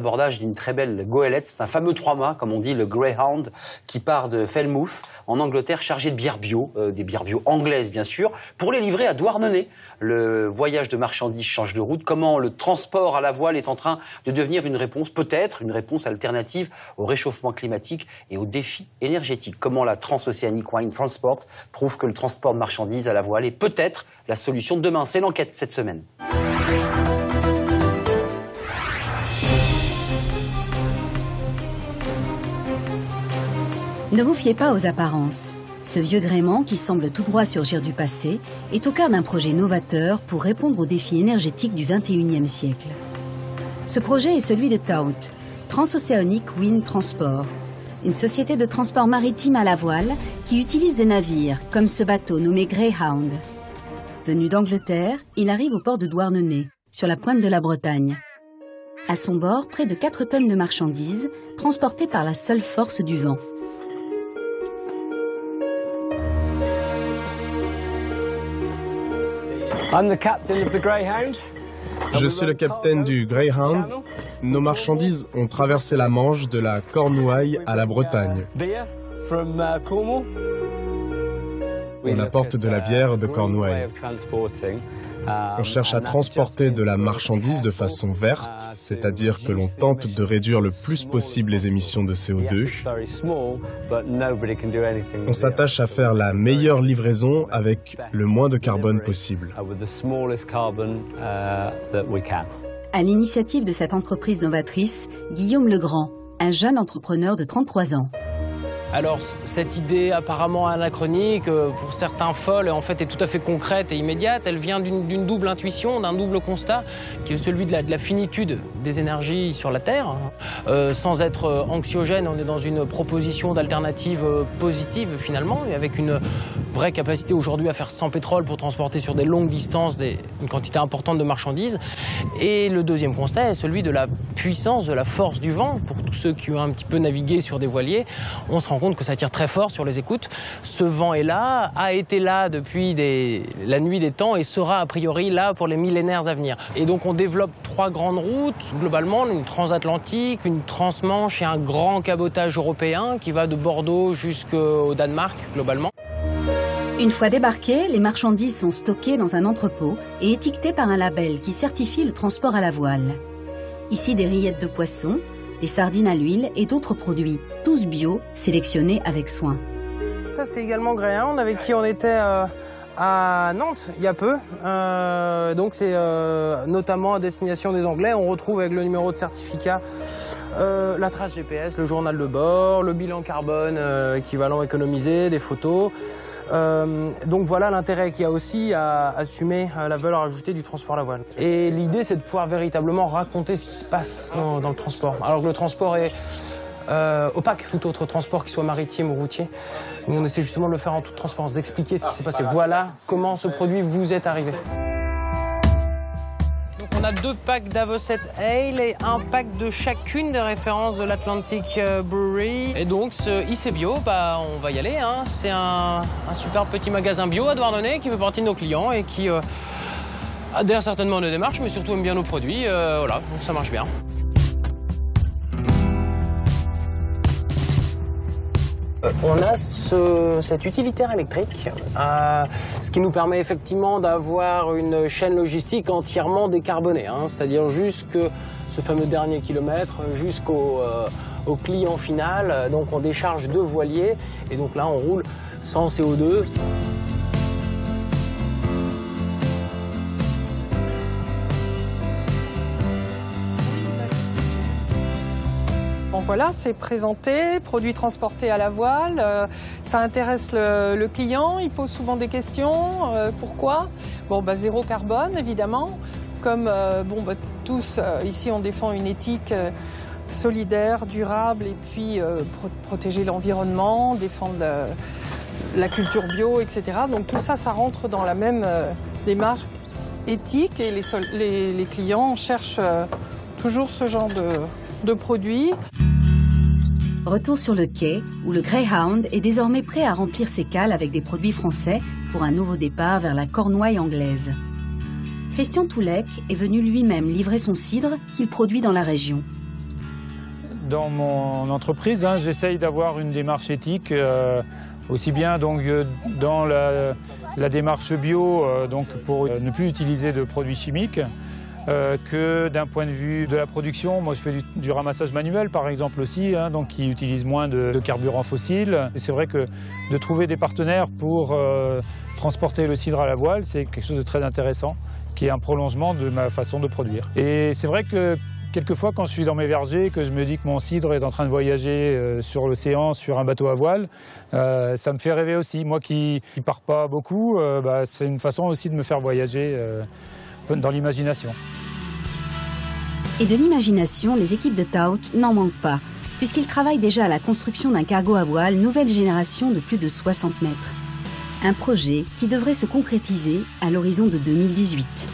Abordage d'une très belle goélette, c'est un fameux 3 mâts, comme on dit, le Greyhound, qui part de Falmouth, en Angleterre, chargé de bières bio, des bières bio anglaises bien sûr, pour les livrer à Douarnenez. Le voyage de marchandises change de route. Comment le transport à la voile est en train de devenir une réponse, peut-être une réponse alternative au réchauffement climatique et aux défis énergétiques. Comment la Transoceanic Wine Transport prouve que le transport de marchandises à la voile est peut-être la solution de demain. C'est l'enquête cette semaine. Ne vous fiez pas aux apparences. Ce vieux gréement, qui semble tout droit surgir du passé, est au cœur d'un projet novateur pour répondre aux défis énergétiques du XXIe siècle. Ce projet est celui de TOWT, Transoceanic Wind Transport, une société de transport maritime à la voile qui utilise des navires, comme ce bateau nommé Greyhound. Venu d'Angleterre, il arrive au port de Douarnenez, sur la pointe de la Bretagne. À son bord, près de 4 tonnes de marchandises, transportées par la seule force du vent. Je suis le capitaine du Greyhound. Nos marchandises ont traversé la Manche de la Cornouaille à la Bretagne. On apporte de la bière de Cornouaille. On cherche à transporter de la marchandise de façon verte, c'est-à-dire que l'on tente de réduire le plus possible les émissions de CO2. On s'attache à faire la meilleure livraison avec le moins de carbone possible. À l'initiative de cette entreprise novatrice, Guillaume Legrand, un jeune entrepreneur de 33 ans. Alors, cette idée apparemment anachronique, pour certains folle, en fait est tout à fait concrète et immédiate. Elle vient d'une double intuition, d'un double constat, qui est celui de la finitude des énergies sur la Terre. Sans être anxiogène, on est dans une proposition d'alternative positive finalement, et avec une vraie capacité aujourd'hui à faire sans pétrole pour transporter sur des longues distances une quantité importante de marchandises. Et le deuxième constat est celui de la puissance, de la force du vent. Pour tous ceux qui ont un petit peu navigué sur des voiliers, on se rend compte que ça tire très fort sur les écoutes. Ce vent est là, a été là depuis la nuit des temps et sera a priori là pour les millénaires à venir. Et donc on développe 3 grandes routes, globalement, une transatlantique, une transmanche et un grand cabotage européen qui va de Bordeaux jusqu'au Danemark, globalement. Une fois débarquées, les marchandises sont stockées dans un entrepôt et étiquetées par un label qui certifie le transport à la voile. Ici, des rillettes de poisson, des sardines à l'huile et d'autres produits, tous bio, sélectionnés avec soin. Ça, c'est également Greyhound, avec qui on était à Nantes il y a peu. Donc c'est notamment à destination des Anglais. On retrouve avec le numéro de certificat la trace GPS, le journal de bord, le bilan carbone équivalent économisé, des photos. Donc voilà l'intérêt qu'il y a aussi à assumer la valeur ajoutée du transport à la voile. Et l'idée, c'est de pouvoir véritablement raconter ce qui se passe dans le transport. Alors que le transport est opaque, tout autre transport, qu'il soit maritime ou routier. Nous, on essaie justement de le faire en toute transparence, d'expliquer ce qui s'est passé. Voilà comment ce produit vous est arrivé. On a 2 packs d'Avocet Ale et un pack de chacune des références de l'Atlantic Brewery. Et donc ce IC Bio, on va y aller. Hein. C'est un super petit magasin bio à Douarnenez qui fait partie de nos clients et qui adhère certainement à nos démarches, mais surtout aime bien nos produits. Voilà, donc ça marche bien. On a cet utilitaire électrique, ce qui nous permet effectivement d'avoir une chaîne logistique entièrement décarbonée, hein, c'est-à-dire jusque ce fameux dernier kilomètre, jusqu'au client final. Donc on décharge 2 voiliers et donc là on roule sans CO2. Voilà, c'est présenté, produit transporté à la voile, ça intéresse le client, il pose souvent des questions, pourquoi? Zéro carbone évidemment, comme tous ici on défend une éthique solidaire, durable et puis protéger l'environnement, défendre la culture bio, etc. Donc tout ça, ça rentre dans la même démarche éthique et les clients cherchent toujours ce genre de produits. Retour sur le quai, où le Greyhound est désormais prêt à remplir ses cales avec des produits français pour un nouveau départ vers la Cornouaille anglaise. Christian Toulec est venu lui-même livrer son cidre qu'il produit dans la région. Dans mon entreprise, j'essaye d'avoir une démarche éthique, aussi bien donc, dans la démarche bio, donc pour ne plus utiliser de produits chimiques, que d'un point de vue de la production. Moi, je fais du ramassage manuel, par exemple, aussi, donc qui utilise moins de carburants fossiles. C'est vrai que de trouver des partenaires pour transporter le cidre à la voile, c'est quelque chose de très intéressant, qui est un prolongement de ma façon de produire. Et c'est vrai que quelquefois, quand je suis dans mes vergers, que je me dis que mon cidre est en train de voyager sur l'océan, sur un bateau à voile, ça me fait rêver aussi. Moi qui ne pars pas beaucoup, c'est une façon aussi de me faire voyager dans l'imagination. Et de l'imagination, les équipes de Taut n'en manquent pas, puisqu'ils travaillent déjà à la construction d'un cargo à voile nouvelle génération de plus de 60 mètres. Un projet qui devrait se concrétiser à l'horizon de 2018.